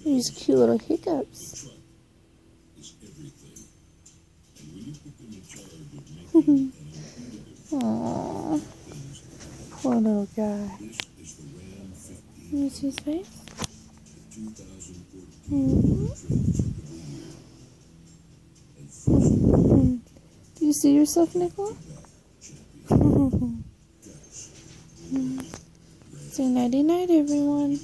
These cute little hiccups. Aww. Poor little guy. Let me see his face. Do you see yourself, Nicola? Say nighty night, everyone.